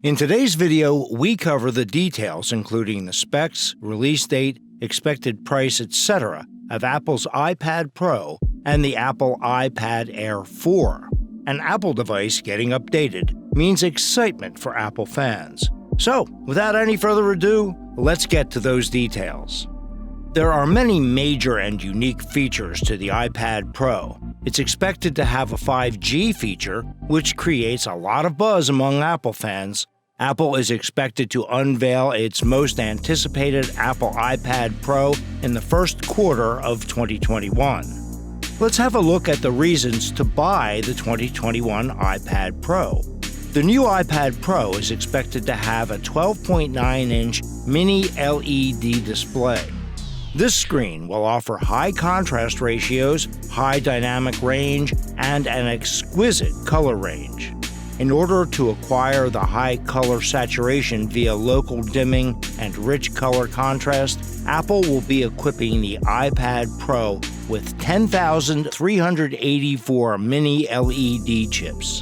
In today's video, we cover the details, including the specs, release date, expected price, etc., of Apple's iPad Pro and the Apple iPad Air 4. An Apple device getting updated means excitement for Apple fans. So, without any further ado, let's get to those details. There are many major and unique features to the iPad Pro. It's expected to have a 5G feature, which creates a lot of buzz among Apple fans. Apple is expected to unveil its most anticipated Apple iPad Pro in the first quarter of 2021. Let's have a look at the reasons to buy the 2021 iPad Pro. The new iPad Pro is expected to have a 12.9-inch mini LED display. This screen will offer high contrast ratios, high dynamic range, and an exquisite color range. In order to acquire the high color saturation via local dimming and rich color contrast, Apple will be equipping the iPad Pro with 10,384 mini LED chips.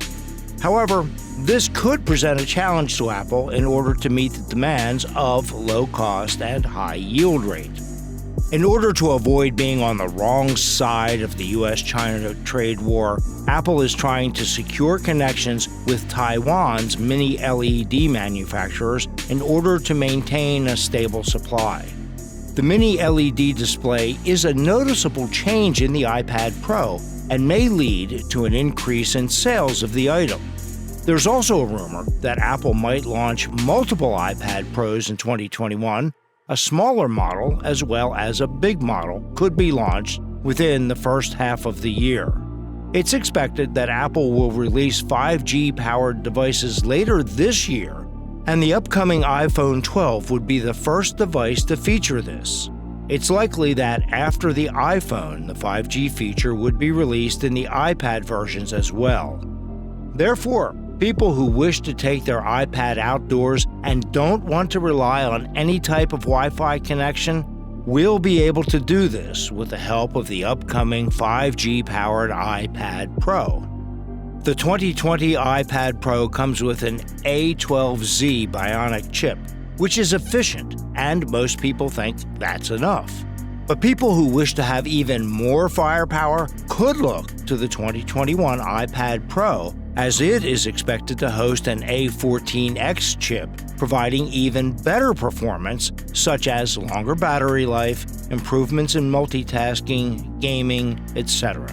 However, this could present a challenge to Apple in order to meet the demands of low cost and high yield rate. In order to avoid being on the wrong side of the US-China trade war, Apple is trying to secure connections with Taiwan's mini LED manufacturers in order to maintain a stable supply. The mini LED display is a noticeable change in the iPad Pro and may lead to an increase in sales of the item. There's also a rumor that Apple might launch multiple iPad Pros in 2021. A smaller model as well as a big model could be launched within the first half of the year. It's expected that Apple will release 5G-powered devices later this year, and the upcoming iPhone 12 would be the first device to feature this. It's likely that after the iPhone, the 5G feature would be released in the iPad versions as well. Therefore, people who wish to take their iPad outdoors and don't want to rely on any type of Wi-Fi connection will be able to do this with the help of the upcoming 5G-powered iPad Pro. The 2020 iPad Pro comes with an A12Z Bionic chip, which is efficient, and most people think that's enough. But people who wish to have even more firepower could look to the 2021 iPad Pro, as it is expected to host an A14X chip, providing even better performance, such as longer battery life, improvements in multitasking, gaming, etc.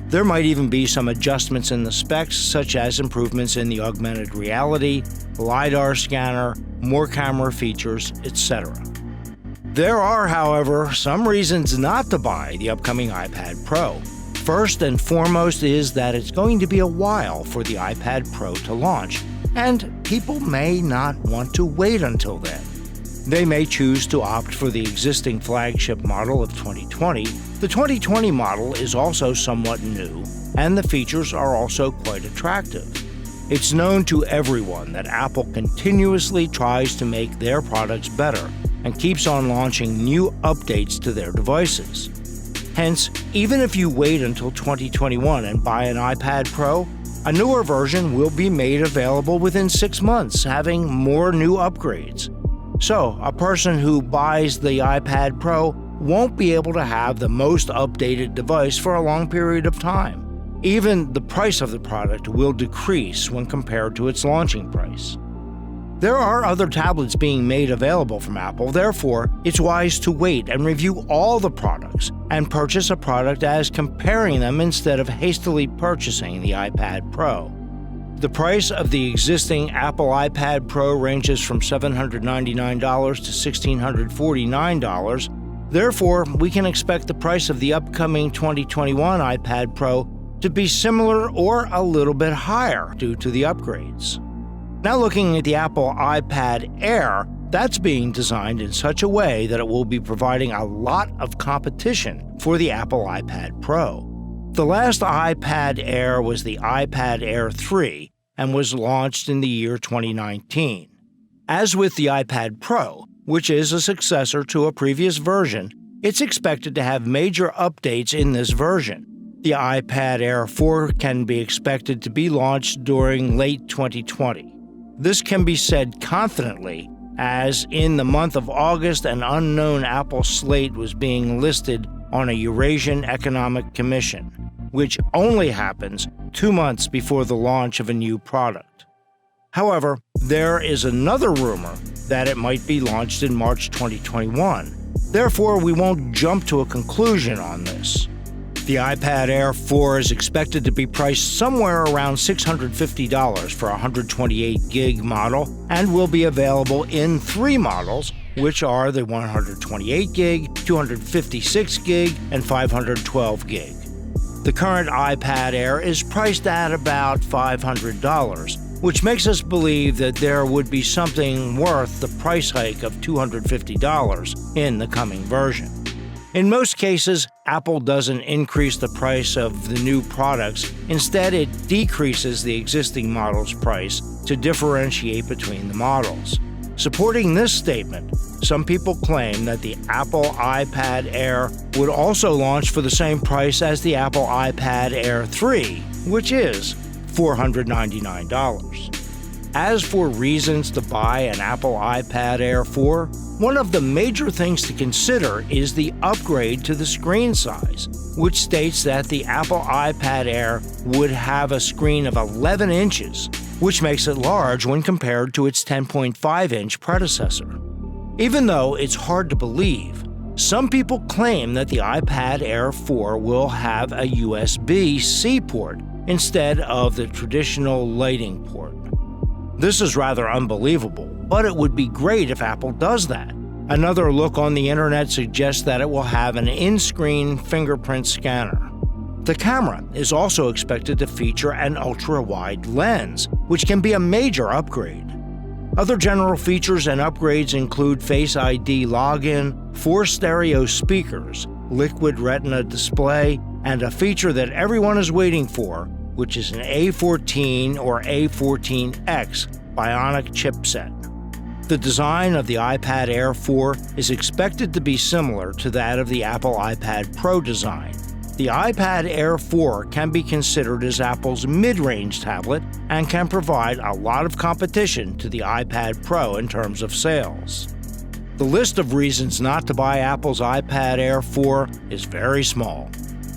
There might even be some adjustments in the specs, such as improvements in the augmented reality, LiDAR scanner, more camera features, etc. There are, however, some reasons not to buy the upcoming iPad Pro. First and foremost is that it's going to be a while for the iPad Pro to launch, and people may not want to wait until then. They may choose to opt for the existing flagship model of 2020. The 2020 model is also somewhat new, and the features are also quite attractive. It's known to everyone that Apple continuously tries to make their products better and keeps on launching new updates to their devices. Hence, even if you wait until 2021 and buy an iPad Pro, a newer version will be made available within 6 months, having more new upgrades. So, a person who buys the iPad Pro won't be able to have the most updated device for a long period of time. Even the price of the product will decrease when compared to its launching price. There are other tablets being made available from Apple, therefore, it's wise to wait and review all the products and purchase a product as comparing them instead of hastily purchasing the iPad Pro. The price of the existing Apple iPad Pro ranges from $799 to $1,649. Therefore, we can expect the price of the upcoming 2021 iPad Pro to be similar or a little bit higher due to the upgrades. Now looking at the Apple iPad Air, that's being designed in such a way that it will be providing a lot of competition for the Apple iPad Pro. The last iPad Air was the iPad Air 3 and was launched in the year 2019. As with the iPad Pro, which is a successor to a previous version, it's expected to have major updates in this version. The iPad Air 4 can be expected to be launched during late 2020. This can be said confidently, as in the month of August, an unknown Apple slate was being listed on a Eurasian Economic Commission, which only happens 2 months before the launch of a new product. However, there is another rumor that it might be launched in March 2021. Therefore, we won't jump to a conclusion on this. The iPad Air 4 is expected to be priced somewhere around $650 for a 128GB model and will be available in 3 models, which are the 128GB, 256GB, and 512GB. The current iPad Air is priced at about $500, which makes us believe that there would be something worth the price hike of $250 in the coming version. In most cases, Apple doesn't increase the price of the new products. Instead, it decreases the existing model's price to differentiate between the models. Supporting this statement, some people claim that the Apple iPad Air would also launch for the same price as the Apple iPad Air 3, which is $499. As for reasons to buy an Apple iPad Air 4, one of the major things to consider is the upgrade to the screen size, which states that the Apple iPad Air would have a screen of 11 inches, which makes it large when compared to its 10.5-inch predecessor. Even though it's hard to believe, some people claim that the iPad Air 4 will have a USB-C port instead of the traditional Lightning port. This is rather unbelievable, but it would be great if Apple does that. Another look on the internet suggests that it will have an in-screen fingerprint scanner. The camera is also expected to feature an ultra-wide lens, which can be a major upgrade. Other general features and upgrades include Face ID login, 4 stereo speakers, liquid retina display, and a feature that everyone is waiting for, which is an A14 or A14X Bionic chipset. The design of the iPad Air 4 is expected to be similar to that of the Apple iPad Pro design. The iPad Air 4 can be considered as Apple's mid-range tablet and can provide a lot of competition to the iPad Pro in terms of sales. The list of reasons not to buy Apple's iPad Air 4 is very small.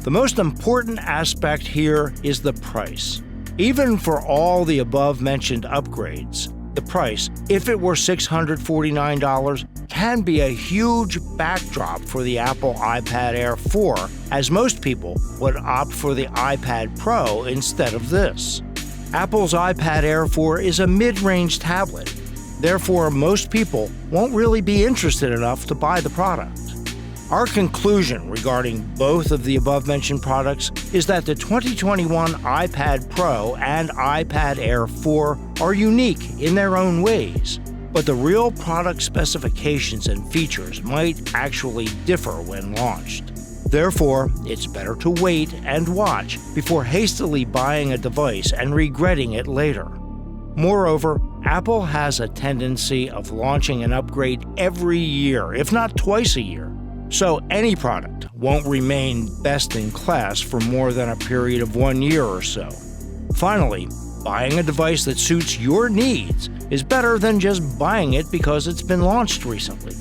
The most important aspect here is the price. Even for all the above-mentioned upgrades, the price, if it were $649, can be a huge backdrop for the Apple iPad Air 4, as most people would opt for the iPad Pro instead of this. Apple's iPad Air 4 is a mid-range tablet. Therefore, most people won't really be interested enough to buy the product. Our conclusion regarding both of the above-mentioned products is that the 2021 iPad Pro and iPad Air 4 are unique in their own ways, but the real product specifications and features might actually differ when launched. Therefore, it's better to wait and watch before hastily buying a device and regretting it later. Moreover, Apple has a tendency of launching an upgrade every year, if not twice a year. So any product won't remain best in class for more than a period of 1 year or so. Finally, buying a device that suits your needs is better than just buying it because it's been launched recently.